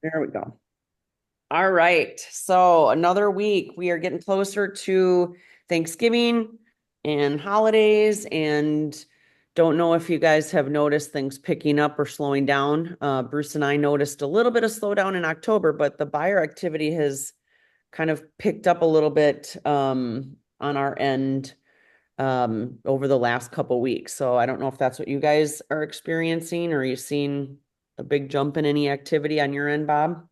There we go. All right. So another week. We are getting closer to Thanksgiving and holidays, and don't know if you guys have noticed things picking up or slowing down. Bruce and I noticed a little bit of slowdown in October, but the buyer activity has kind of picked up a little bit on our end over the last couple weeks. So I don't know if that's what you guys are experiencing, or are you seeing a big jump in any activity on your end, Bob?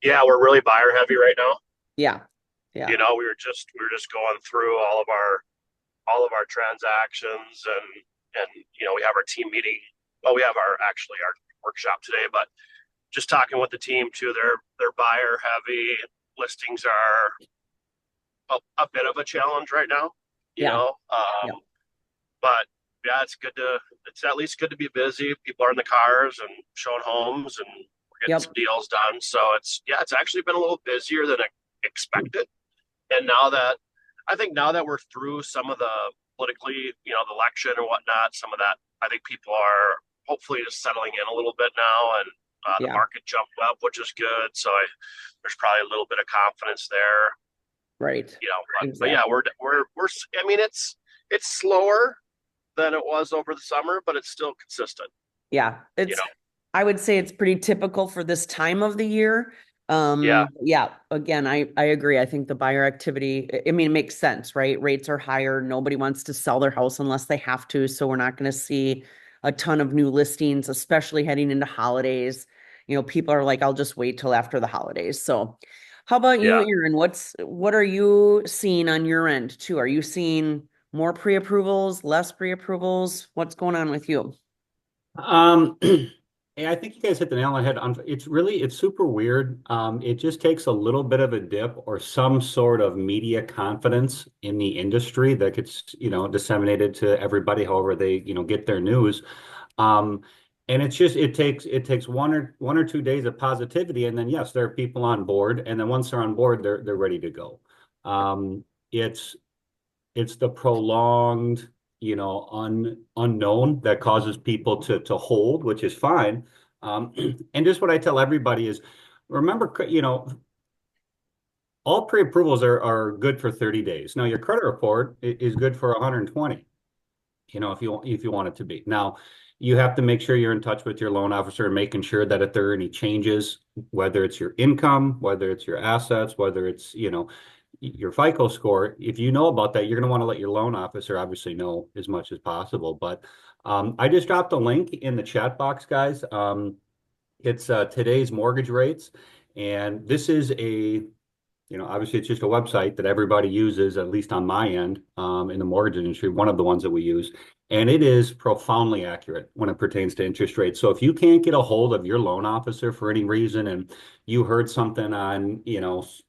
Yeah, we're really buyer heavy right now. Yeah. Yeah. We were just going through all of our transactions and we have our team meeting. Well, we have our workshop today, but just talking with the team too. They're buyer heavy. Listings are a bit of a challenge right now, you Yeah. know. Yeah. But yeah, it's at least good to be busy. People are in the cars and showing homes and we're getting some Yep. deals done. So it's actually been a little busier than expected. And now that we're through some of the politically, the election and whatnot, some of that, I think people are hopefully just settling in a little bit now, and the Yeah. market jumped up, which is good. There's probably a little bit of confidence there, Right. but yeah, Exactly. we're. I mean, it's slower than it was over the summer, but it's still consistent. Yeah. You know, I would say it's pretty typical for this time of the year. yeah, Yeah, again, I agree. I think the buyer activity, I mean, it makes sense, right? Rates are higher. Nobody wants to sell their house unless they have to. So we're not going to see a ton of new listings, especially heading into holidays. People are like, I'll just wait till after the holidays. So how about you, yeah. Aaron? What are you seeing on your end too? Are you seeing more pre-approvals, less pre-approvals? What's going on with you? Yeah, I think you guys hit the nail on the head. It's super weird. It just takes a little bit of a dip or some sort of media confidence in the industry that gets, disseminated to everybody, however they, get their news. Um, and it takes one or 2 days of positivity, and then yes, there are people on board, and then once they're on board, they're ready to go. Um, it's it's the prolonged, unknown that causes people to hold, which is fine. And just what I tell everybody is, remember, all pre-approvals are good for 30 days. Now, your credit report is good for 120, if you want it to be. Now, you have to make sure you're in touch with your loan officer and making sure that if there are any changes, whether it's your income, whether it's your assets, whether it's, your FICO score, if you know about that, you're going to want to let your loan officer obviously know as much as possible. But I just dropped a link in the chat box, guys. It's today's mortgage rates. And this is obviously it's just a website that everybody uses, at least on my end, in the mortgage industry, one of the ones that we use. And it is profoundly accurate when it pertains to interest rates. So if you can't get a hold of your loan officer for any reason and you heard something on,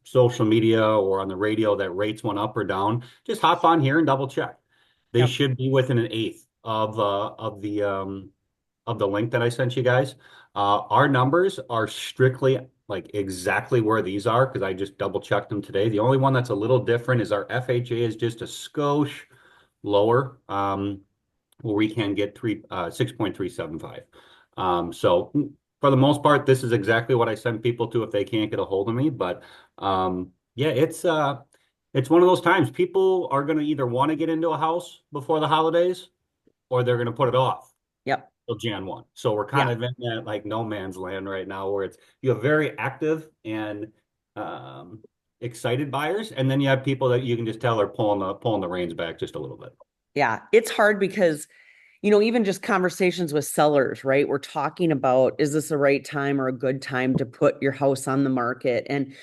social media or on the radio that rates went up or down, just hop on here and double check. They Yep. should be within an eighth of the link that I sent you guys. Our numbers are strictly like exactly where these are because I just double checked them today. The only one that's a little different is our FHA is just a skosh lower, where we can get 6.375. So for the most part, this is exactly what I send people to if they can't get a hold of me. But yeah, it's one of those times people are going to either want to get into a house before the holidays or they're going to put it off Yep. till Jan 1. So we're kind Yeah. of in that like no man's land right now where you have very active and um, excited buyers, and then you have people that you can just tell are pulling the reins back just a little bit. Yeah. It's hard because, even just conversations with sellers, right? We're talking about, is this a right time or a good time to put your house on the market? And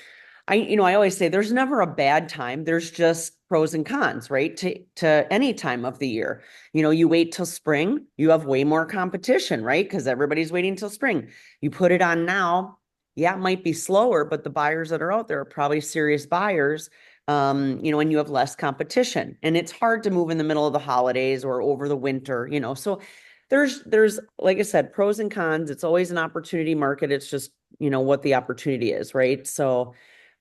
I always say there's never a bad time. There's just pros and cons, right? To any time of the year. You wait till spring, you have way more competition, right? Because everybody's waiting till spring. You put it on now, yeah, it might be slower, but the buyers that are out there are probably serious buyers. And you have less competition. And it's hard to move in the middle of the holidays or over the winter. So there's like I said, pros and cons. It's always an opportunity market. It's just, what the opportunity is, right? So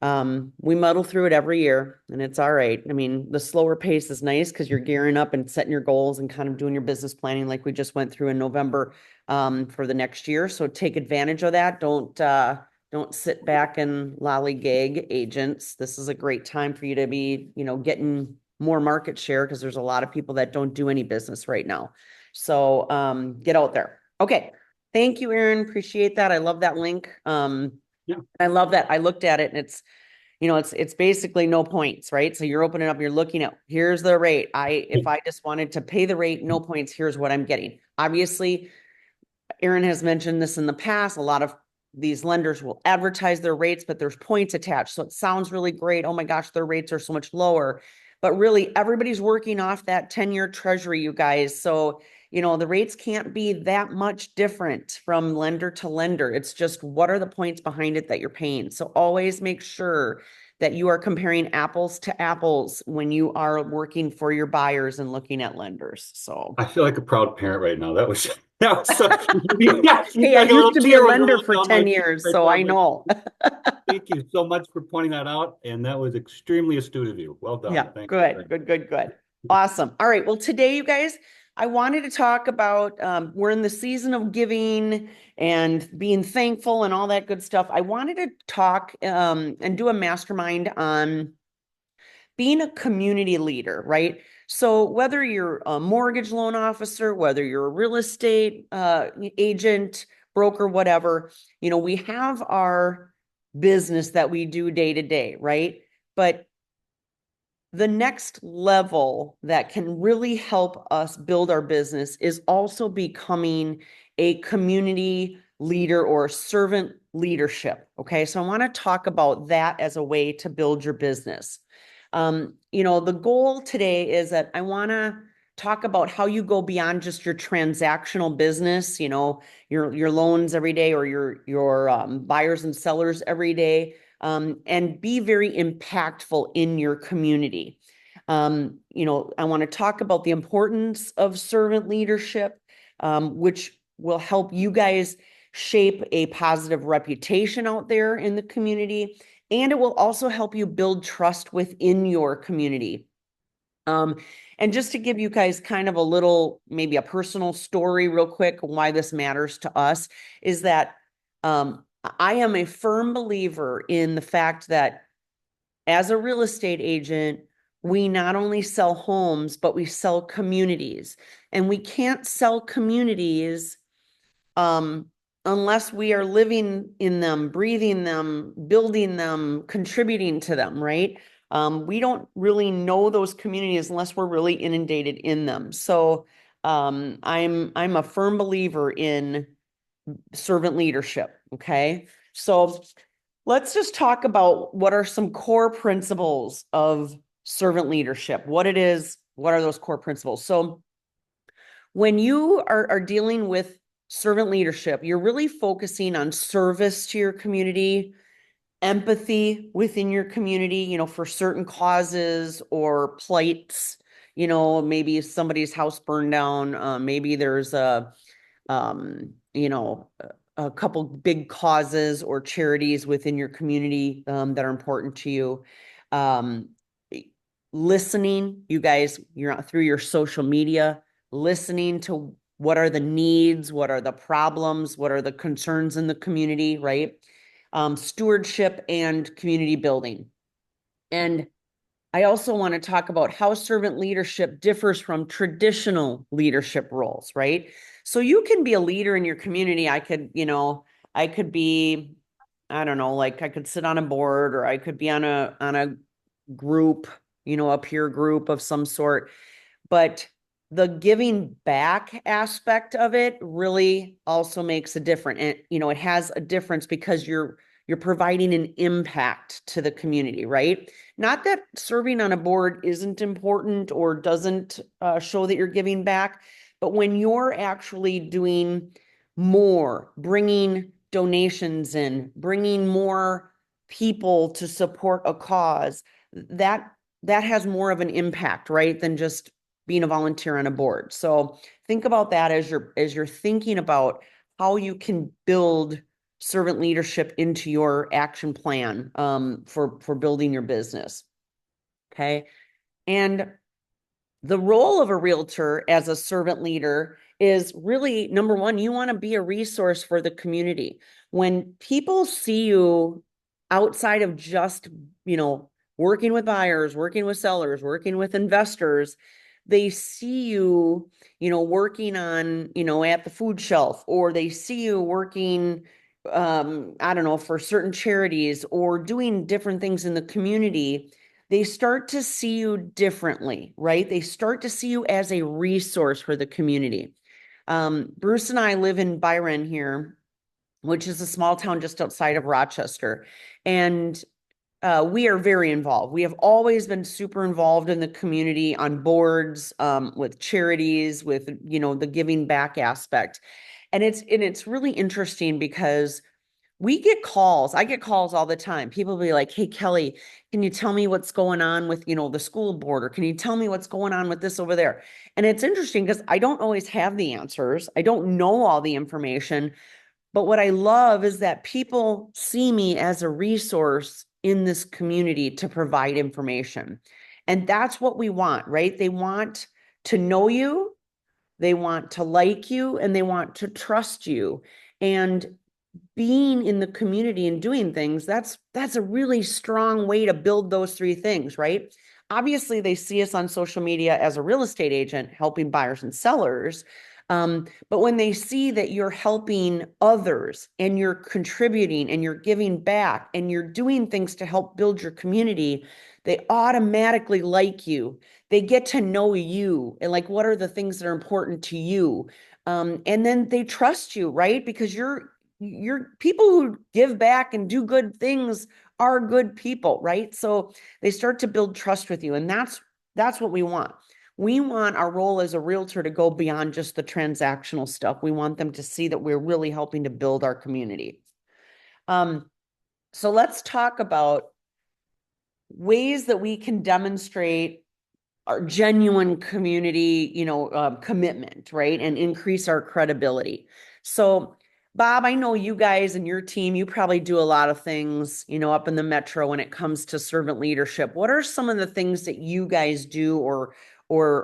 we muddle through it every year and it's all right. I mean, the slower pace is nice because you're gearing up and setting your goals and kind of doing your business planning like we just went through in November for the next year. So take advantage of that. Don't sit back and lollygag, agents. This is a great time for you to be, getting more market share because there's a lot of people that don't do any business right now. So get out there. Okay. Thank you, Aaron. Appreciate that. I love that link. Yeah. I love that. I looked at it and it's basically no points, right? So you're opening up, you're looking at, here's the rate. If I just wanted to pay the rate, no points, here's what I'm getting. Obviously, Aaron has mentioned this in the past. A lot of these lenders will advertise their rates, but there's points attached. So it sounds really great. Oh my gosh, their rates are so much lower. But really, everybody's working off that 10-year treasury, you guys. So, the rates can't be that much different from lender to lender. It's just what are the points behind it that you're paying. So always make sure that you are comparing apples to apples when you are working for your buyers and looking at lenders. So I feel like a proud parent right now. That was such yeah, hey, I like a used little to be a tear was lender rolling for down my 10 cheek years, right so there. I I'm like, know. thank you so much for pointing that out, and that was extremely astute of you. Well done. Yeah, Thank you good, very good, good, good. Awesome. All right. Well, today, you guys, I wanted to talk about we're in the season of giving and being thankful and all that good stuff. I wanted to talk and do a mastermind on being a community leader, right? So whether you're a mortgage loan officer, whether you're a real estate agent, broker, whatever, we have our business that we do day to day, right? But the next level that can really help us build our business is also becoming a community leader or servant leadership. Okay. So I want to talk about that as a way to build your business. The goal today is that I want to talk about how you go beyond just your transactional business, your loans every day or your buyers and sellers every day, and be very impactful in your community. I want to talk about the importance of servant leadership, which will help you guys shape a positive reputation out there in the community. And it will also help you build trust within your community. Um, and just to give you guys kind of a little, maybe a personal story real quick, why this matters to us is that I am a firm believer in the fact that as a real estate agent, we not only sell homes, but we sell communities. And we can't sell communities um, unless we are living in them, breathing them, building them, contributing to them, right? We don't really know those communities unless we're really inundated in them. So I'm a firm believer in servant leadership. Okay. So let's just talk about what are some core principles of servant leadership, what it is, what are those core principles. So when you are dealing with servant leadership, you're really focusing on service to your community, empathy within your community, for certain causes or plights, maybe somebody's house burned down, maybe there's a couple big causes or charities within your community that are important to you. Um, Listening, you guys, you're through your social media, listening to what are the needs, what are the problems, what are the concerns in the community, right? Stewardship and community building. And I also want to talk about how servant leadership differs from traditional leadership roles, right? So you can be a leader in your community. I could be, I don't know, like I could sit on a board or I could be on a group, a peer group of some sort. But the giving back aspect of it really also makes a difference. And it has a difference because you're providing an impact to the community, right? Not that serving on a board isn't important or doesn't show that you're giving back, but when you're actually doing more, bringing donations in, bringing more people to support a cause, that that has more of an impact, right, than just being a volunteer on a board. So think about that as you're thinking about how you can build servant leadership into your action plan for building your business. Okay. And the role of a realtor as a servant leader is really number one, you want to be a resource for the community. When people see you outside of just, working with buyers, working with sellers, working with investors, they see you, working on, at the food shelf, or they see you working, I don't know, for certain charities or doing different things in the community. They start to see you differently, right? They start to see you as a resource for the community. Bruce and I live in Byron here, which is a small town just outside of Rochester. And we are very involved. We have always been super involved in the community on boards, with charities, with, the giving back aspect. And it's really interesting because we get calls. I get calls all the time. People be like, "Hey, Kelly, can you tell me what's going on with, the school board? Or can you tell me what's going on with this over there?" And it's interesting because I don't always have the answers. I don't know all the information. But what I love is that people see me as a resource in this community to provide information. And that's what we want, right? They want to know you, they want to like you, and they want to trust you. And being in the community and doing things, that's a really strong way to build those three things, right? Obviously, they see us on social media as a real estate agent helping buyers and sellers. But when they see that you're helping others and you're contributing and you're giving back and you're doing things to help build your community, they automatically like you. They get to know you and like what are the things that are important to you. And then they trust you, right? Because you're people who give back and do good things are good people, right? So they start to build trust with you, and that's what we want. We want our role as a realtor to go beyond just the transactional stuff. We want them to see that we're really helping to build our community. So let's talk about ways that we can demonstrate our genuine community, commitment, right? And increase our credibility. So, Bob, I know you guys and your team, you probably do a lot of things, up in the metro when it comes to servant leadership. What are some of the things that you guys do or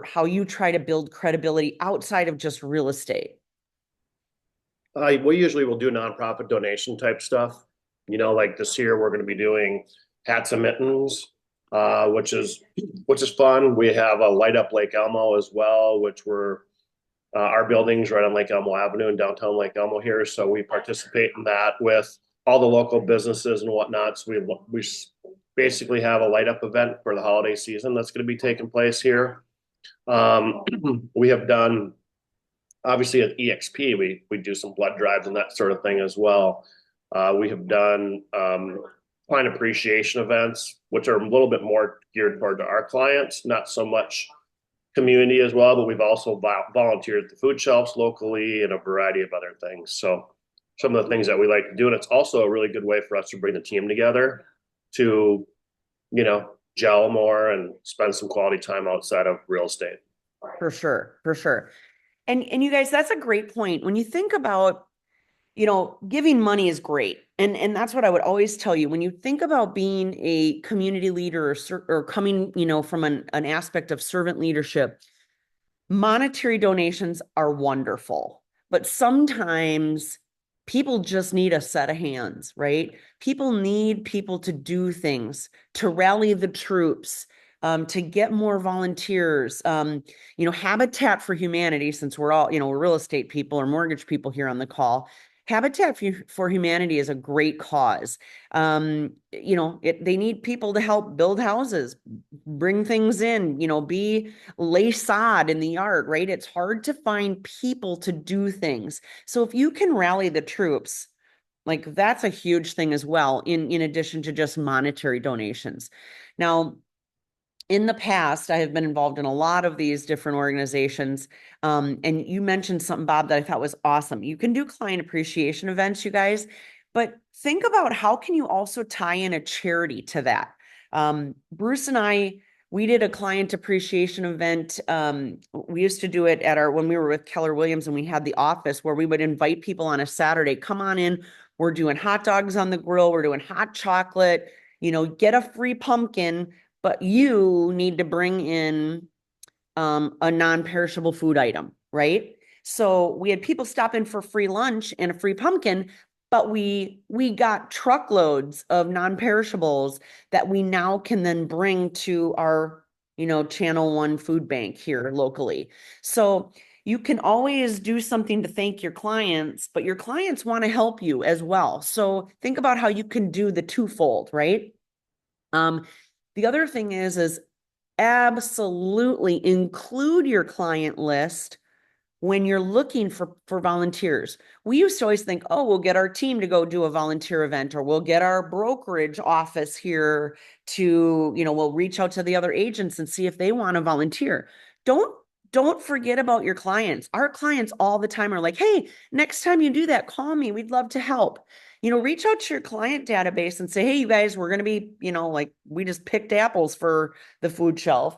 how you try to build credibility outside of just real estate? We usually will do nonprofit donation type stuff. Like this year, we're going to be doing hats and mittens, which is fun. We have a light up Lake Elmo as well, which we're our buildings right on Lake Elmo Avenue in downtown Lake Elmo here. So we participate in that with all the local businesses and whatnot. So we basically have a light up event for the holiday season that's going to be taking place here. We have done obviously at EXP, we do some blood drives and that sort of thing as well. We have done client appreciation events, which are a little bit more geared toward to our clients, not so much community as well, but we've also volunteered at the food shelves locally and a variety of other things. So some of the things that we like to do, and it's also a really good way for us to bring the team together to, gel more and spend some quality time outside of real estate. For sure, for sure. And you guys, that's a great point. When you think about, giving money is great. And that's what I would always tell you. When you think about being a community leader or coming, from an aspect of servant leadership, monetary donations are wonderful, but sometimes people just need a set of hands, right? People need people to do things, to rally the troops, to get more volunteers. Habitat for Humanity, since we're all, we're real estate people or mortgage people here on the call. Habitat for Humanity is a great cause. They need people to help build houses, bring things in, lay sod in the yard, right? It's hard to find people to do things. So if you can rally the troops, like that's a huge thing as well, in addition to just monetary donations. Now, in the past, I have been involved in a lot of these different organizations. And you mentioned something, Bob, that I thought was awesome. You can do client appreciation events, you guys, but think about how can you also tie in a charity to that? Bruce and I, we did a client appreciation event. We used to do it when we were with Keller Williams and we had the office where we would invite people on a Saturday, come on in. We're doing hot dogs on the grill. We're doing hot chocolate, get a free pumpkin, but you need to bring in a non-perishable food item, right? So we had people stop in for free lunch and a free pumpkin, but we got truckloads of non-perishables that we now can then bring to our, Channel One food bank here locally. So you can always do something to thank your clients, but your clients want to help you as well. So think about how you can do the twofold, right? Um, the other thing is absolutely include your client list when you're looking for volunteers. We used to always think, oh, we'll get our team to go do a volunteer event, or we'll get our brokerage office here to, we'll reach out to the other agents and see if they want to volunteer. Don't forget about your clients. Our clients all the time are like, hey, next time you do that, call me. We'd love to help. Reach out to your client database and say, hey, you guys, we're going to be, like we just picked apples for the food shelf.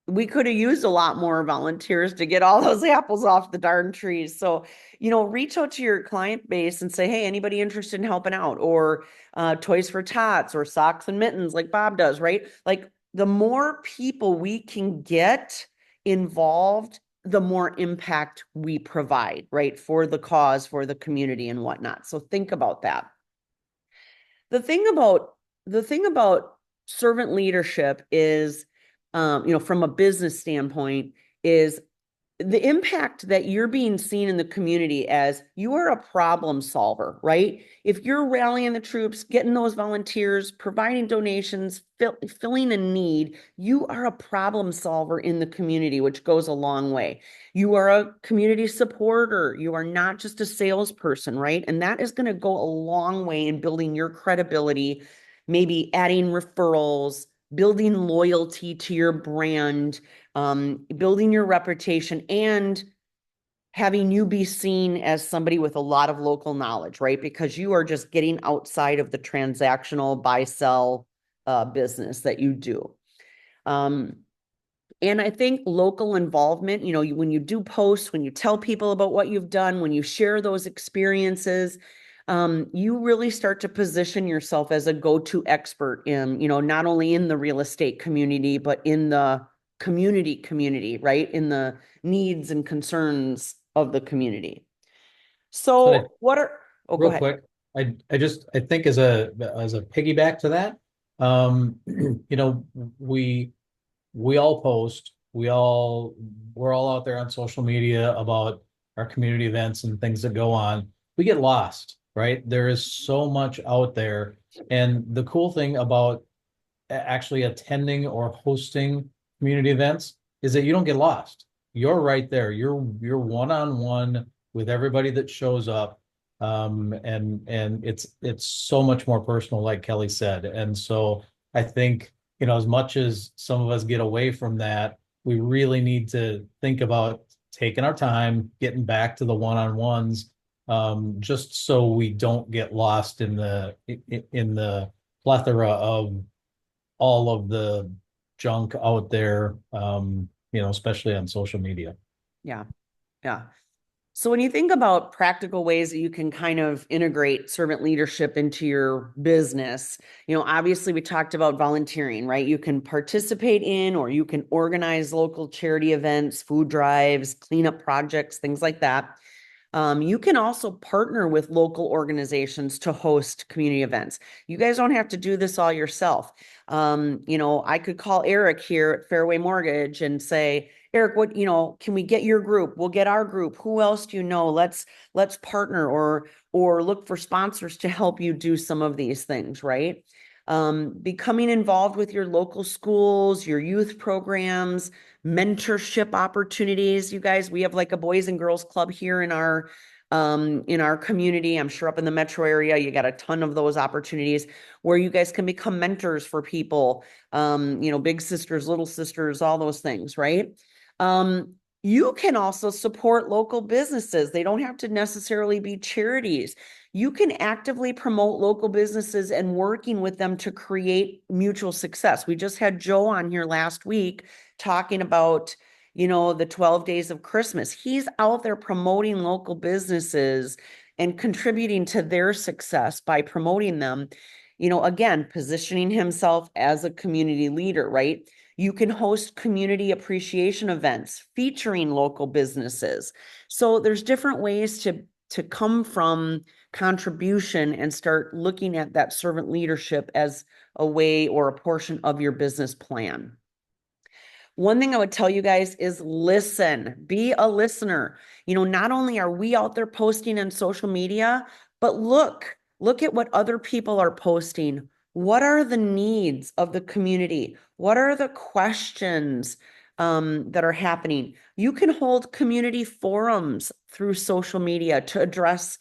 We could have used a lot more volunteers to get all those apples off the darn trees. So, reach out to your client base and say, hey, anybody interested in helping out? Or Toys for Tots or Socks and Mittens like Bob does, right? Like the more people we can get involved, the more impact we provide, right? For the cause, for the community and whatnot. So think about that. The thing about servant leadership is, from a business standpoint, is the impact that you're being seen in the community as you are a problem solver, right? If you're rallying the troops, getting those volunteers, providing donations, filling a need, you are a problem solver in the community, which goes a long way. You are a community supporter. You are not just a salesperson, right? And that is going to go a long way in building your credibility, maybe adding referrals, building loyalty to your brand, building your reputation, and having you be seen as somebody with a lot of local knowledge, right? Because you are just getting outside of the transactional buy sell business that you do. And I think local involvement, when you do posts, when you tell people about what you've done, when you share those experiences, you really start to position yourself as a go-to expert in, not only in the real estate community, but in the community, right? In the needs and concerns of the community. So So go real ahead. quick, I think as a piggyback to that, um, we we all post, we're all out there on social media about our community events and things that go on. We get lost, right? There is so much out there. And the cool thing about actually attending or hosting community events is that you don't get lost. You're right there. You're one-on-one with everybody that shows up. And it's so much more personal, like Kelly said. And so I think, as much as some of us get away from that, we really need to think about taking our time, getting back to the one-on-ones, just so we don't get lost in the plethora of all of the junk out there, especially on social media. Yeah. Yeah. So when you think about practical ways that you can kind of integrate servant leadership into your business, obviously we talked about volunteering, right? You can participate in, or you can organize local charity events, food drives, cleanup projects, things like that. You can also partner with local organizations to host community events. You guys don't have to do this all yourself. I could call Eric here at Fairway Mortgage and say, Eric, can we get your group? We'll get our group. Who else do you know? Let's partner or look for sponsors to help you do some of these things, right? Becoming involved with your local schools, your youth programs, mentorship opportunities. You guys, we have like a boys and girls club here in our community. I'm sure up in the metro area, you got a ton of those opportunities where you guys can become mentors for people, big sisters, little sisters, all those things, right? You can also support local businesses. They don't have to necessarily be charities. You can actively promote local businesses and working with them to create mutual success. We just had Joe on here last week talking about, the 12 days of Christmas. He's out there promoting local businesses and contributing to their success by promoting them, again, positioning himself as a community leader, right? You can host community appreciation events featuring local businesses. So there's different ways to come from contribution and start looking at that servant leadership as a way or a portion of your business plan. One thing I would tell you guys is listen, be a listener. Not only are we out there posting on social media, but look at what other people are posting. What are the needs of the community? What are the questions that are happening? You can hold community forums through social media to address,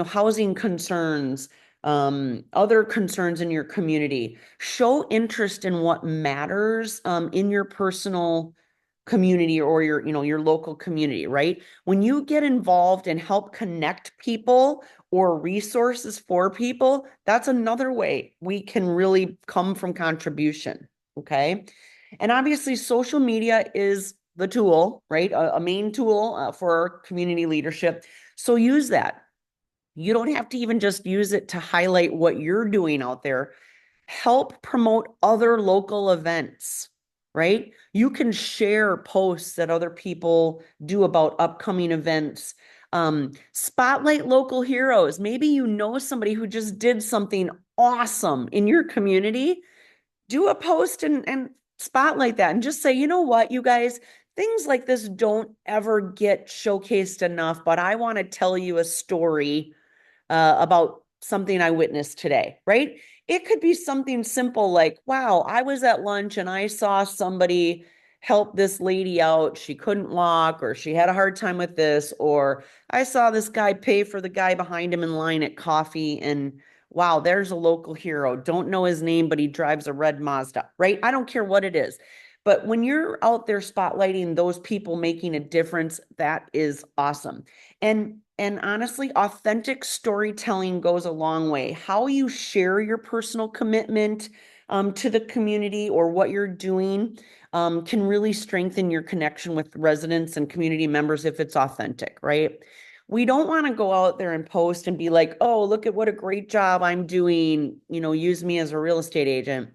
housing concerns, other concerns in your community. Show interest in what matters in your personal community or your local community, right? When you get involved and help connect people or resources for people, that's another way we can really come from contribution, okay? And obviously, social media is the tool, right? A main tool for community leadership. So use that. You don't have to even just use it to highlight what you're doing out there. Help promote other local events, right? You can share posts that other people do about upcoming events. Spotlight local heroes. Maybe you know somebody who just did something awesome in your community. Do a post and spotlight that and just say, you know what, you guys, things like this don't ever get showcased enough, but I want to tell you a story about something I witnessed today, right? It could be something simple like, wow, I was at lunch and I saw somebody help this lady out. She couldn't walk, or she had a hard time with this, or I saw this guy pay for the guy behind him in line at coffee. And wow, there's a local hero. Don't know his name, but he drives a red Mazda, right? I don't care what it is. But when you're out there spotlighting those people making a difference, that is awesome. And honestly, authentic storytelling goes a long way. How you share your personal commitment to the community or what you're doing can really strengthen your connection with residents and community members if it's authentic, right? We don't want to go out there and post and be like, oh, look at what a great job I'm doing, use me as a real estate agent.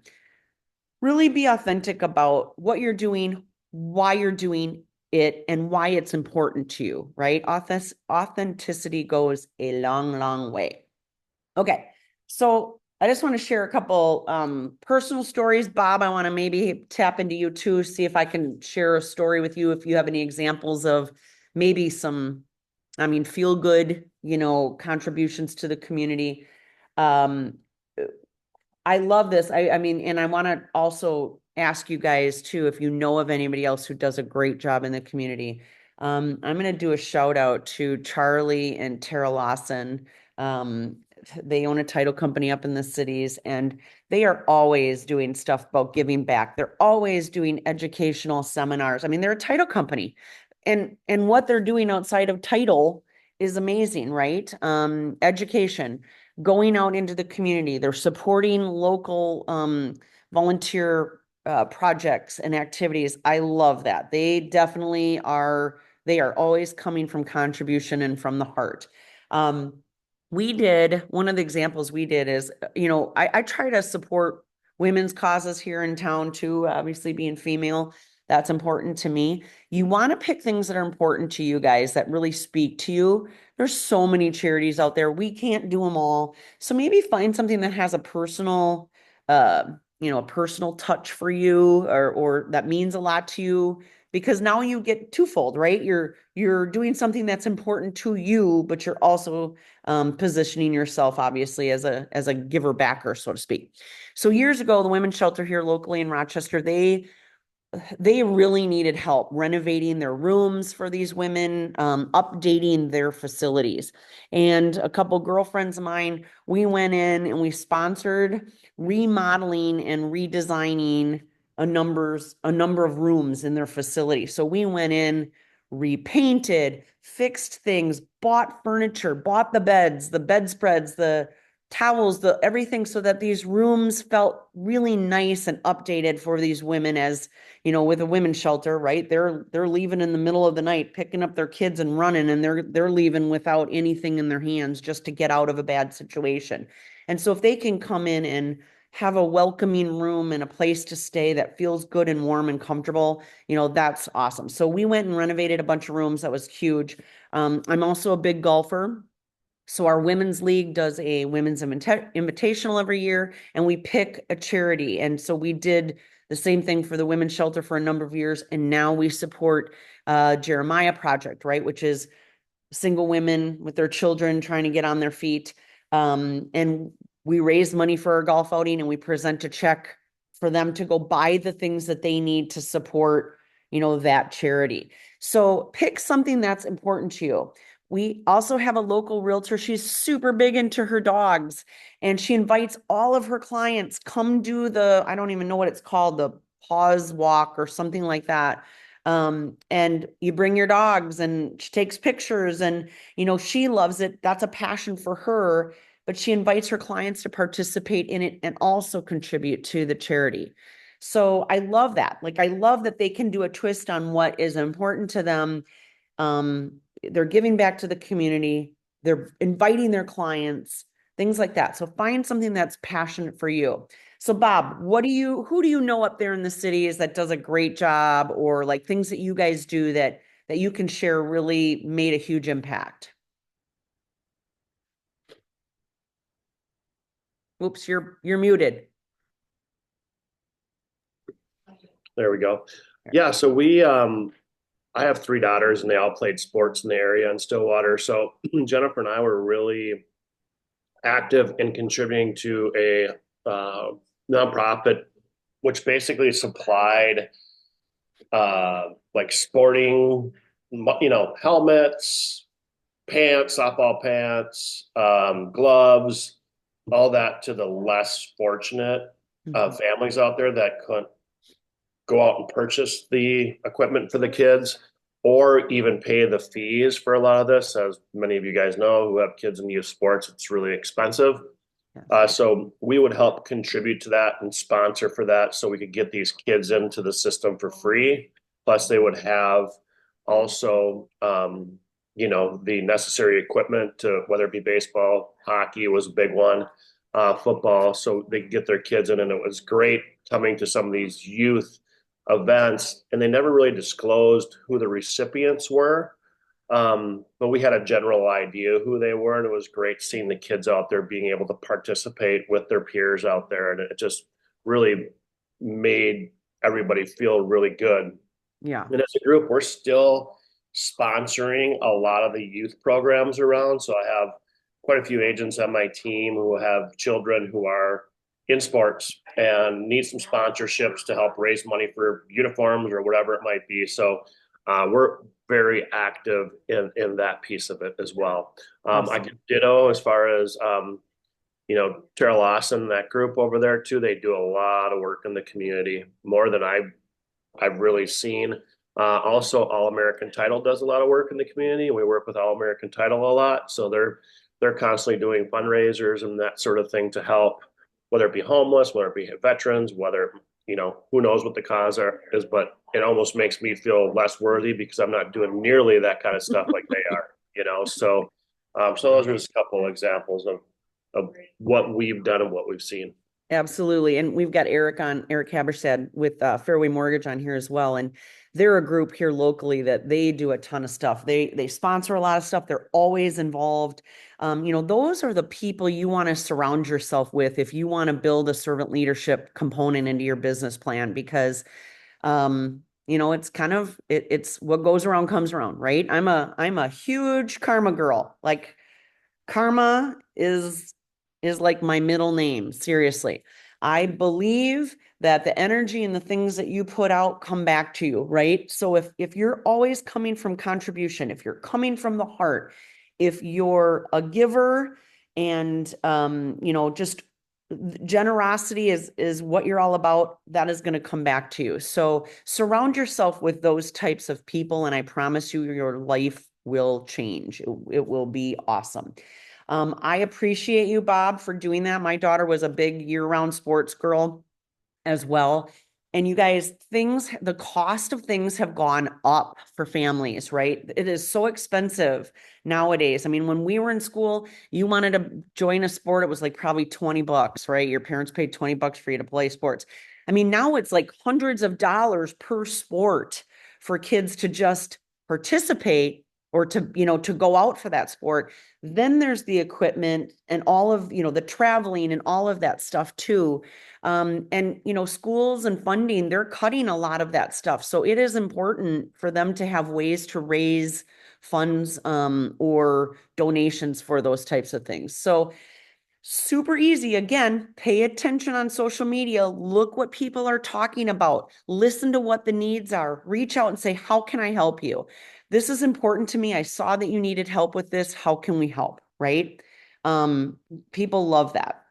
Really be authentic about what you're doing, why you're doing it, and why it's important to you, right? Authenticity goes a long, long way. Okay, so I just want to share a couple personal stories. Bob, I want to maybe tap into you too, see if I can share a story with you if you have any examples of maybe some, feel good, contributions to the community. Um, I love this. And I want to also ask you guys too, if you know of anybody else who does a great job in the community. I'm going to do a shout out to Charlie and Tara Lawson. They own a title company up in the cities, and they are always doing stuff about giving back. They're always doing educational seminars. They're a title company, and what they're doing outside of title is amazing, right? Education, going out into the community. They're supporting local volunteer projects and activities. I love that. They definitely are. They are always coming from contribution and from the heart. One of the examples we did is, I try to support women's causes here in town too, obviously being female. That's important to me. You want to pick things that are important to you guys that really speak to you. There's so many charities out there. We can't do them all. So maybe find something that has a personal, a personal touch for you, or that means a lot to you, because now you get twofold, right? You're doing something that's important to you, but you're also positioning yourself obviously as a giver backer, so to speak. So years ago, the women's shelter here locally in Rochester, they really needed help renovating their rooms for these women, updating their facilities. And a couple girlfriends of mine, we went in and we sponsored remodeling and redesigning a number of rooms in their facility. So we went in, repainted, fixed things, bought furniture, bought the beds, the bedspreads, the towels, the everything, so that these rooms felt really nice and updated for these women. As with a women's shelter, right? They're leaving in the middle of the night, picking up their kids and running, and they're leaving without anything in their hands just to get out of a bad situation. And so if they can come in and have a welcoming room and a place to stay that feels good and warm and comfortable, that's awesome. So we went and renovated a bunch of rooms. That was huge. I'm also a big golfer. So our women's league does a women's invitational every year, and we pick a charity. And so we did the same thing for the women's shelter for a number of years, and now we support Jeremiah Project, right, which is single women with their children trying to get on their feet. And we raise money for our golf outing, and we present a check for them to go buy the things that they need to support, that charity. So pick something that's important to you. We also have a local realtor. She's super big into her dogs, and she invites all of her clients, come do I don't even know what it's called, the pause walk or something like that. And you bring your dogs and she takes pictures and, she loves it. That's a passion for her, but she invites her clients to participate in it and also contribute to the charity. So I love that. Like, I love that they can do a twist on what is important to them. They're giving back to the community. They're inviting their clients, things like that. So find something that's passionate for you. So Bob, who do you know up there in the cities that does a great job, or like things that you guys do that you can share really made a huge impact? Oops, you're muted. There we go. Yeah, so I have three daughters and they all played sports in the area in Stillwater. So Jennifer and I were really active in contributing to a nonprofit, which basically supplied like sporting, helmets, pants, softball pants, gloves, all that to the less fortunate families out there that couldn't go out and purchase the equipment for the kids or even pay the fees for a lot of this. As many of you guys know who have kids in youth sports, it's really expensive. So we would help contribute to that and sponsor for that so we could get these kids into the system for free. Plus, they would have also, the necessary equipment to, whether it be baseball, hockey was a big one, football, so they could get their kids in. And it was great coming to some of these youth events, and they never really disclosed who the recipients were. But we had a general idea who they were, and it was great seeing the kids out there being able to participate with their peers out there. And it just really made everybody feel really good. Yeah. And as a group, we're still sponsoring a lot of the youth programs around. So I have quite a few agents on my team who have children who are in sports and need some sponsorships to help raise money for uniforms or whatever it might be. So we're very active in that piece of it as well. Awesome. I can ditto as far as Tara Lawson, that group over there too. They do a lot of work in the community, more than I've really seen. Also, All American Title does a lot of work in the community. We work with All American Title a lot, so they're constantly doing fundraisers and that sort of thing to help, whether it be homeless, whether it be veterans, whether who knows what the cause is, but it almost makes me feel less worthy because I'm not doing nearly that kind of stuff like they are. So those are just a couple of examples of what we've done and what we've seen. Absolutely. And we've got Eric Haberstad with Fairway Mortgage on here as well. And they're a group here locally that they do a ton of stuff. They sponsor a lot of stuff. They're always involved. Those are the people you want to surround yourself with if you want to build a servant leadership component into your business plan, because it's kind of it's what goes around comes around, right? I'm a huge karma girl. Like, karma is like my middle name. Seriously. I believe that the energy and the things that you put out come back to you, right? So if you're always coming from contribution, if you're coming from the heart, if you're a giver and just generosity is what you're all about, that is going to come back to you. So surround yourself with those types of people, and I promise you your life will change. It will be awesome. I appreciate you, Bob, for doing that. My daughter was a big year-round sports girl as well. And you guys, the cost of things have gone up for families, right? It is so expensive nowadays. I mean, when we were in school, you wanted to join a sport, it was like probably $20, right? Your parents paid $20 for you to play sports. I mean, now it's like hundreds of dollars per sport for kids to just participate or to, to go out for that sport. Then there's the equipment and all of, the traveling and all of that stuff too. And schools and funding, they're cutting a lot of that stuff. So it is important for them to have ways to raise funds or donations for those types of things. So super easy. Again, pay attention on social media. Look what people are talking about. Listen to what the needs are. Reach out and say, how can I help you? This is important to me. I saw that you needed help with this. How can we help? Right? People love that.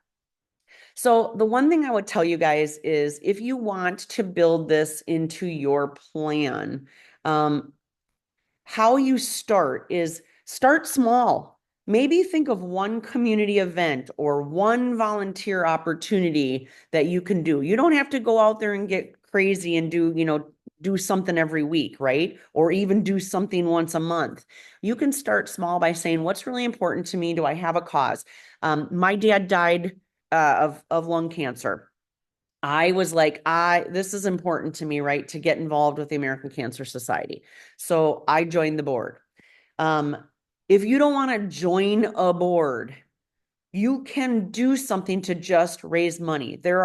So the one thing I would tell you guys is if you want to build this into your plan, how you start is start small. Maybe think of one community event or one volunteer opportunity that you can do. You don't have to go out there and get crazy and do something every week, right? Or even do something once a month. You can start small by saying, what's really important to me? Do I have a cause? My dad died of lung cancer. I was like, this is important to me, right? To get involved with the American Cancer Society. So I joined the board. Um, if you don't want to join a board, you can do something to just raise money. There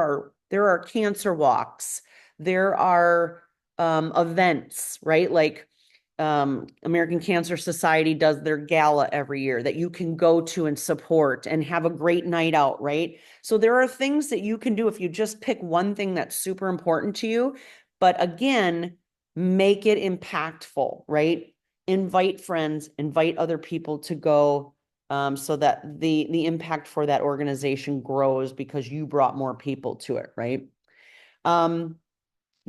are cancer walks. There are events, right? Like American Cancer Society does their gala every year that you can go to and support and have a great night out, right? So there are things that you can do if you just pick one thing that's super important to you. But again, make it impactful, right? Invite friends, invite other people to go so that the impact for that organization grows because you brought more people to it, right? Um,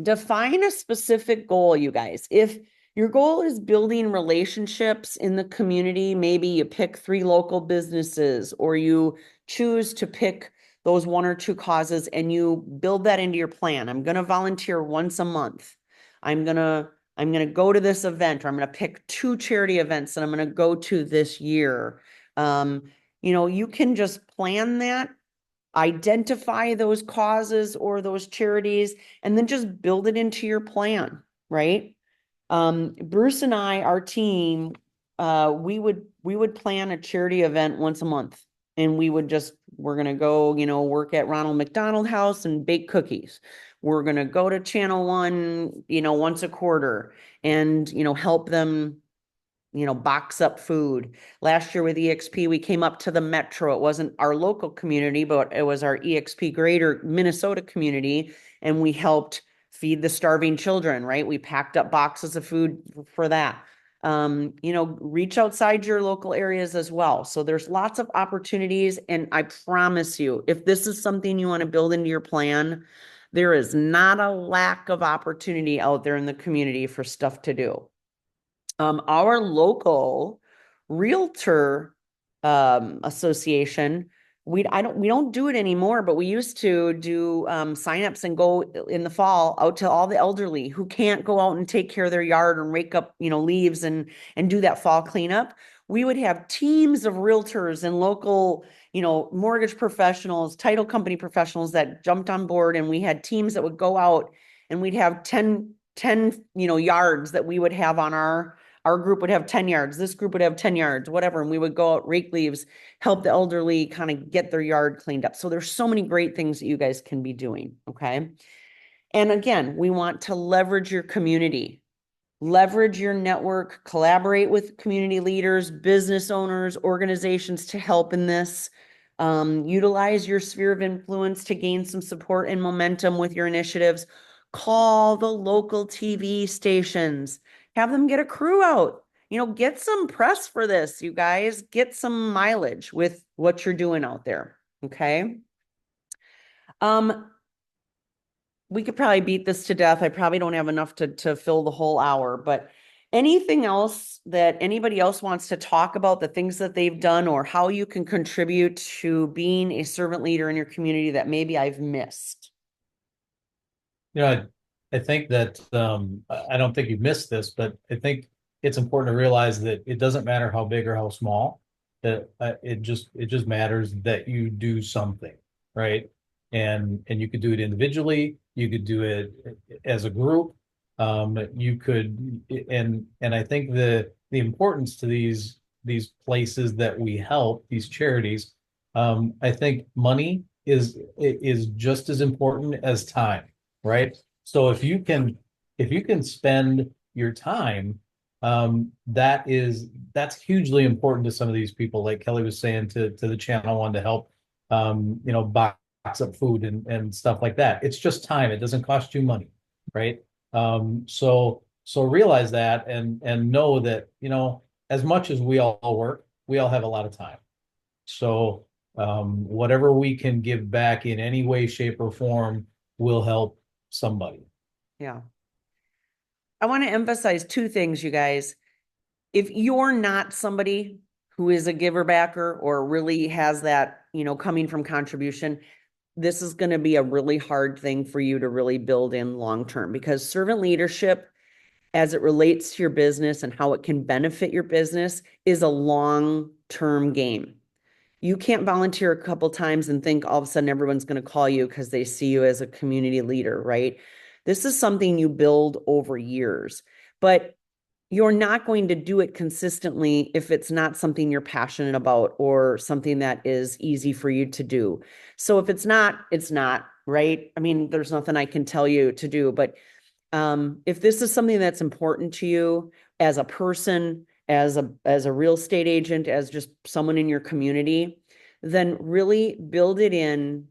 Define a specific goal, you guys. If your goal is building relationships in the community, maybe you pick 3 local businesses or you choose to pick those 1 or 2 causes and you build that into your plan. I'm going to volunteer once a month. I'm going to go to this event, or I'm going to pick 2 charity events that I'm going to go to this year. You can just plan that, identify those causes or those charities, and then just build it into your plan, right? Bruce and I, our team, we would plan a charity event once a month, and we're gonna go, work at Ronald McDonald House and bake cookies. We're gonna go to Channel One, once a quarter, and help them box up food. Last year with EXP, we came up to the metro. It wasn't our local community, but it was our EXP greater Minnesota community. And we helped feed the starving children, right? We packed up boxes of food for that. Reach outside your local areas as well. So there's lots of opportunities. And I promise you, if this is something you want to build into your plan, there is not a lack of opportunity out there in the community for stuff to do. Our local realtor association, we don't do it anymore, but we used to do signups and go in the fall out to all the elderly who can't go out and take care of their yard and rake up leaves and do that fall cleanup. We would have teams of realtors and local mortgage professionals, title company professionals that jumped on board, and we had teams that would go out and we'd have 10 yards that we would have on our group would have 10 yards. This group would have 10 yards, whatever. And we would go out, rake leaves, help the elderly kind of get their yard cleaned up. So there's so many great things that you guys can be doing. Okay. And again, we want to leverage your community, leverage your network, collaborate with community leaders, business owners, organizations to help in this. Utilize your sphere of influence to gain some support and momentum with your initiatives. Call the local TV stations, have them get a crew out, get some press for this, you guys, get some mileage with what you're doing out there. Okay. We could probably beat this to death. I probably don't have enough to fill the whole hour, but anything else that anybody else wants to talk about, the things that they've done or how you can contribute to being a servant leader in your community that maybe I've missed? I think that I don't think you missed this, but I think it's important to realize that it doesn't matter how big or how small. That it just matters that you do something, right? And you could do it individually, you could do it as a group. You could and I think the importance to these places that we help, these charities, I think money is just as important as time, right? So if you can spend your time, that's hugely important to some of these people, like Kelly was saying, to the channel one to help box up food and stuff like that. It's just time. It doesn't cost you money, right? So realize that and know that, as much as we all work, we all have a lot of time. So whatever we can give back in any way, shape, or form will help somebody. Yeah. I want to emphasize two things, you guys. If you're not somebody who is a giver backer or really has that, coming from contribution, this is going to be a really hard thing for you to really build in long term, because servant leadership, as it relates to your business and how it can benefit your business, is a long term game. You can't volunteer a couple times and think all of a sudden everyone's going to call you because they see you as a community leader, right? This is something you build over years, but you're not going to do it consistently if it's not something you're passionate about or something that is easy for you to do. So if it's not, it's not, right? I mean, there's nothing I can tell you to do, but if this is something that's important to you as a person, as a real estate agent, as just someone in your community, then really build it in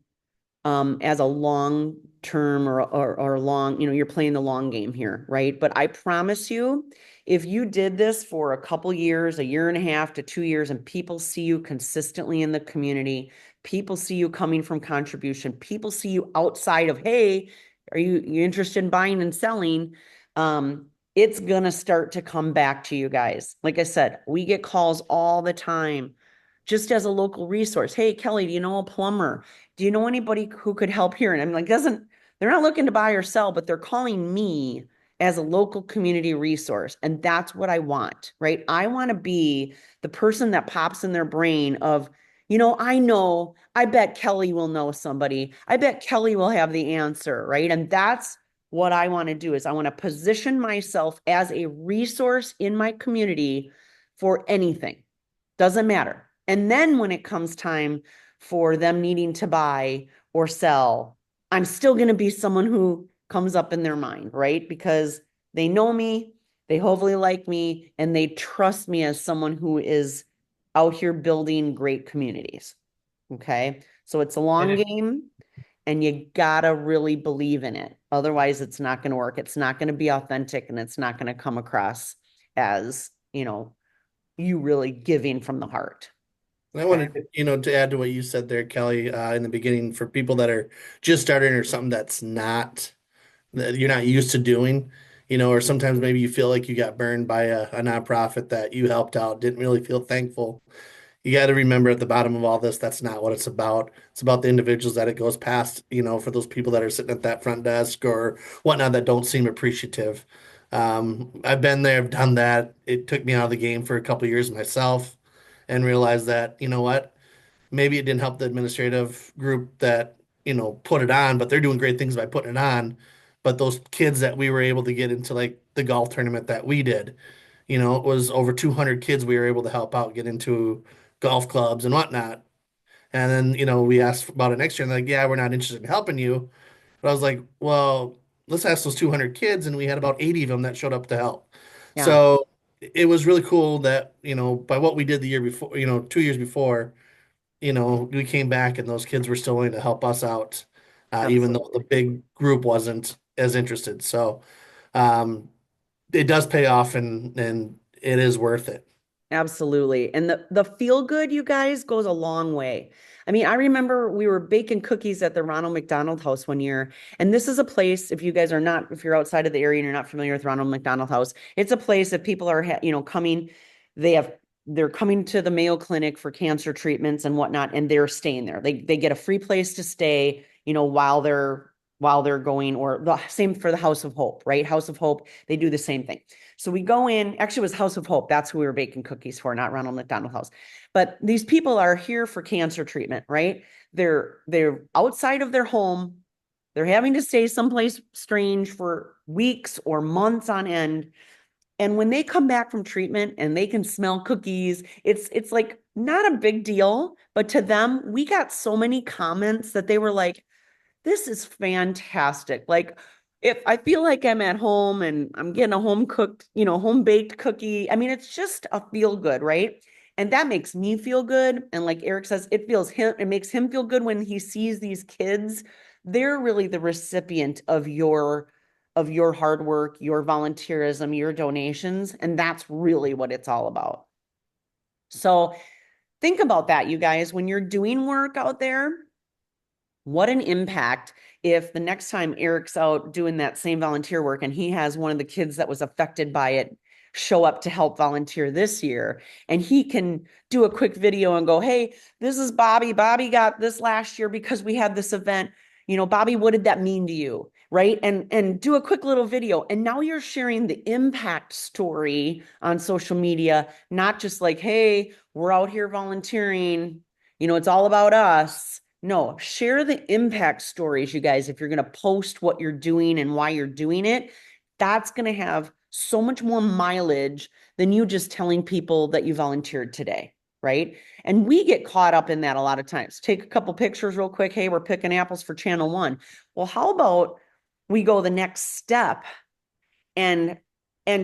as a long term or long, you're playing the long game here, right? But I promise you, if you did this for a couple years, a year and a half to 2 years, and people see you consistently in the community, people see you coming from contribution, people see you outside of, hey, are you interested in buying and selling? It's gonna start to come back to you guys. Like I said, we get calls all the time, just as a local resource. Hey, Kelly, do you know a plumber? Do you know anybody who could help here? And I'm like, they're not looking to buy or sell, but they're calling me as a local community resource. And that's what I want, right? I want to be the person that pops in their brain of, I bet Kelly will know somebody. I bet Kelly will have the answer, right? And that's what I want to do, is I want to position myself as a resource in my community for anything. Doesn't matter. And then when it comes time for them needing to buy or sell, I'm still going to be someone who comes up in their mind, right? Because they know me, they hopefully like me, and they trust me as someone who is out here building great communities. Okay. So it's a long game, and you gotta really believe in it. Otherwise, it's not going to work. It's not going to be authentic, and it's not going to come across as, you really giving from the heart. And I wanted, to add to what you said there, Kelly, in the beginning, for people that are just starting or something that you're not used to doing, or sometimes maybe you feel like you got burned by a nonprofit that you helped out, didn't really feel thankful. You got to remember at the bottom of all this, that's not what it's about. It's about the individuals that it goes past, for those people that are sitting at that front desk or whatnot that don't seem appreciative. I've been there, I've done that. It took me out of the game for a couple of years myself and realized that, you know what, maybe it didn't help the administrative group that, put it on, but they're doing great things by putting it on. But those kids that we were able to get into like the golf tournament that we did, it was over 200 kids we were able to help out get into golf clubs and whatnot. And then, we asked about it next year and they're like, yeah, we're not interested in helping you. But I was like, well, let's ask those 200 kids. And we had about 80 of them that showed up to help. Yeah, So it was really cool that, by what we did the year before, 2 years before, we came back and those kids were still willing to help us out, even though the absolutely. big group wasn't as interested. So um, it does pay off and it is worth it. Absolutely. And the feel good, you guys, goes a long way. I mean, I remember we were baking cookies at the Ronald McDonald House one year. And this is a place, if you guys are not, if you're outside of the area and you're not familiar with Ronald McDonald House, it's a place that people are, coming, they're coming to the Mayo Clinic for cancer treatments and whatnot, and they're staying there. They get a free place to stay, while while they're going, or the same for the House of Hope, right? House of Hope, they do the same thing. So we go in, actually it was House of Hope. That's who we were baking cookies for, not Ronald McDonald House. But these people are here for cancer treatment, right? They're outside of their home. They're having to stay someplace strange for weeks or months on end. And when they come back from treatment and they can smell cookies, it's like not a big deal, but to them, we got so many comments that they were like, this is fantastic. Like, if I feel like I'm at home and I'm getting a home cooked, home baked cookie, I mean, it's just a feel good, right? And that makes me feel good. And like Eric says, it makes him feel good when he sees these kids. They're really the recipient of your hard work, your volunteerism, your donations, and that's really what it's all about. So think about that, you guys, when you're doing work out there. What an impact if the next time Eric's out doing that same volunteer work and he has one of the kids that was affected by it show up to help volunteer this year, and he can do a quick video and go, hey, this is Bobby. Bobby got this last year because we had this event. Bobby, what did that mean to you? Right. And do a quick little video. And now you're sharing the impact story on social media, not just like, hey, we're out here volunteering. It's all about us. No, share the impact stories, you guys. If you're going to post what you're doing and why you're doing it, that's going to have so much more mileage than you just telling people that you volunteered today, right? And we get caught up in that a lot of times. Take a couple pictures real quick. Hey, we're picking apples for channel 1. Well, how about we go the next step and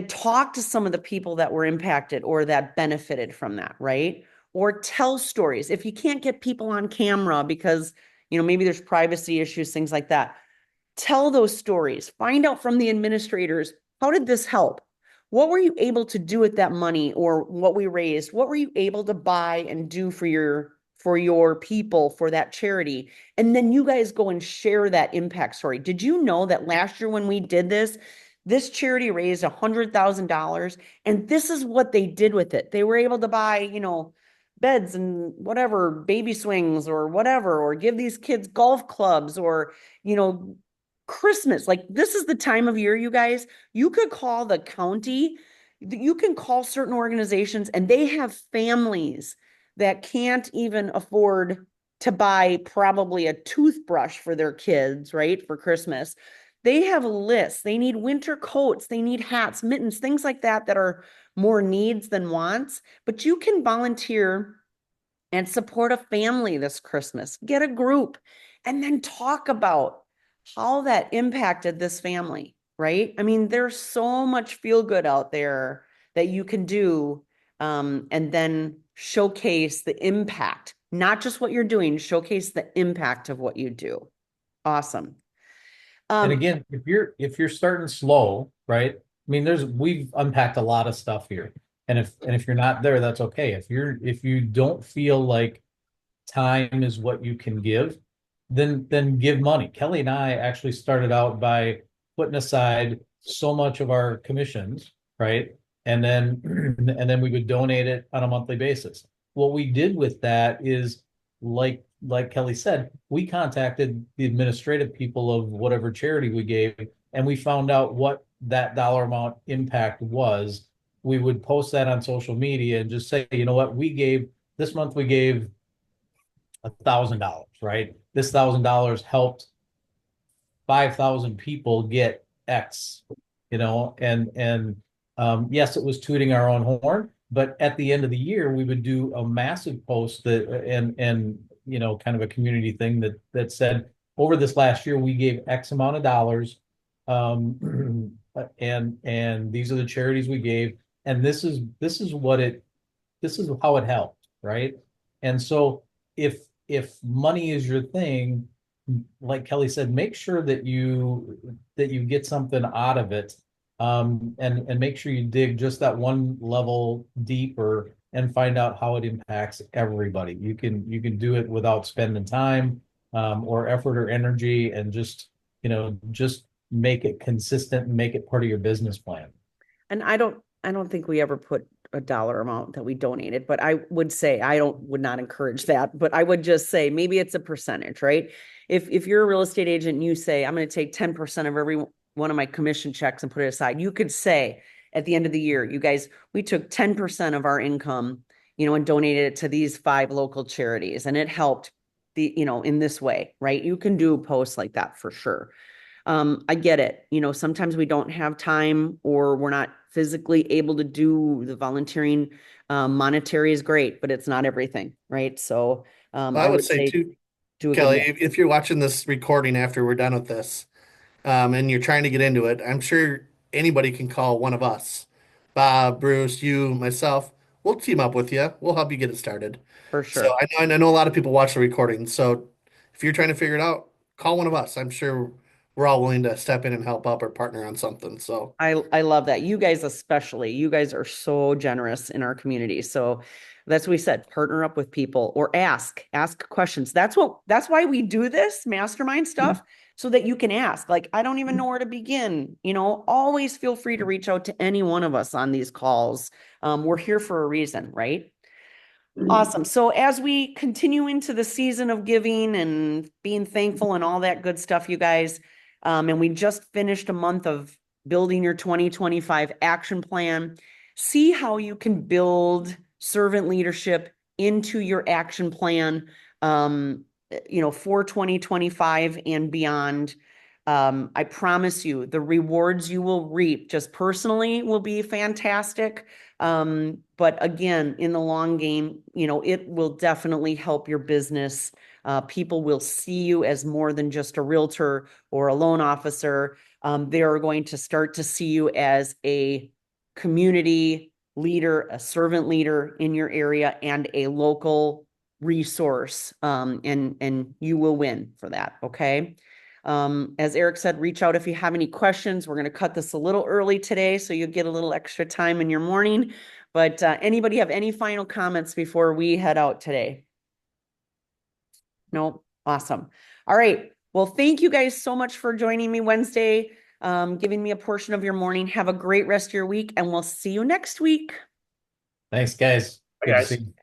talk to some of the people that were impacted or that benefited from that, right? Or tell stories. If you can't get people on camera because, maybe there's privacy issues, things like that, tell those stories. Find out from the administrators, how did this help? What were you able to do with that money or what we raised? What were you able to buy and do for your people, for that charity? And then you guys go and share that impact story. Did you know that last year when we did this charity raised $100,000 and this is what they did with it. They were able to buy, beds and whatever, baby swings or whatever, or give these kids golf clubs or, Christmas. Like, this is the time of year, you guys, you could call the county, you can call certain organizations, and they have families that can't even afford to buy probably a toothbrush for their kids, right? For Christmas. They have lists. They need winter coats. They need hats, mittens, things like that are more needs than wants. But you can volunteer and support a family this Christmas. Get a group and then talk about how that impacted this family, right? I mean, there's so much feel good out there that you can do, and then showcase the impact, not just what you're doing, showcase the impact of what you do. Awesome. And again, if you're starting slow, right? I mean, we've unpacked a lot of stuff here. And if you're not there, that's okay. If you don't feel like time is what you can give, then give money. Kelly and I actually started out by putting aside so much of our commissions, right? And then and then we would donate it on a monthly basis. What we did with that is, like Kelly said, we contacted the administrative people of whatever charity we gave, and we found out what that dollar amount impact was. We would post that on social media and just say, you know what, this month we gave $1,000, right? This $1,000 helped 5,000 people get X, and yes, it was tooting our own horn, but at the end of the year, we would do a massive post and kind of a community thing that said, over this last year, we gave X amount of dollars, and these are the charities we gave, and this is how it helped, right? And so if money is your thing, like Kelly said, make sure that you get something out of it, and make sure you dig just that one level deeper and find out how it impacts everybody. You can do it without spending time, or effort or energy, and just make it consistent and make it part of your business plan. And I don't think we ever put a dollar amount that we donated, but I would say would not encourage that, but I would just say maybe it's a percentage, right? If you're a real estate agent and you say, I'm going to take 10% of every one of my commission checks and put it aside, you could say at the end of the year, you guys, we took 10% of our income, and donated it to these 5 local charities, and it helped in this way, right? You can do posts like that for sure. I get it. Sometimes we don't have time or we're not physically able to do the volunteering. Monetary is great, but it's not everything, right? So I I would would say say too, do a good Kelly, mix. if you're watching this recording after we're done with this, and you're trying to get into it, I'm sure anybody can call one of us. Bob, Bruce, you, myself. We'll team up with you. We'll help you get it started. For So sure. I know a lot of people watch the recording. So if you're trying to figure it out, call one of us. I'm sure we're all willing to step in and help out or partner on something. So I love that. You guys especially, you guys are so generous in our community. So that's what we said, partner up with people or ask questions. That's why we do this mastermind stuff so that you can ask. Like, I don't even know where to begin. Always feel free to reach out to any one of us on these calls. We're here for a reason, right? Awesome. So as we continue into the season of giving and being thankful and all that good stuff, you guys, and we just finished a month of building your 2025 action plan. See how you can build servant leadership into your action plan, for 2025 and beyond. I promise you, the rewards you will reap just personally will be fantastic. But again, in the long game, it will definitely help your business. People will see you as more than just a realtor or a loan officer. They are going to start to see you as a community leader, a servant leader in your area, and a local resource. And you will win for that. Okay. As Eric said, reach out if you have any questions. We're going to cut this a little early today, so you'll get a little extra time in your morning. But anybody have any final comments before we head out today? No? Awesome. All right. Well, thank you guys so much for joining me Wednesday, giving me a portion of your morning. Have a great rest of your week, and we'll see you next week. Thanks, guys. Hi, Good to guys. see you.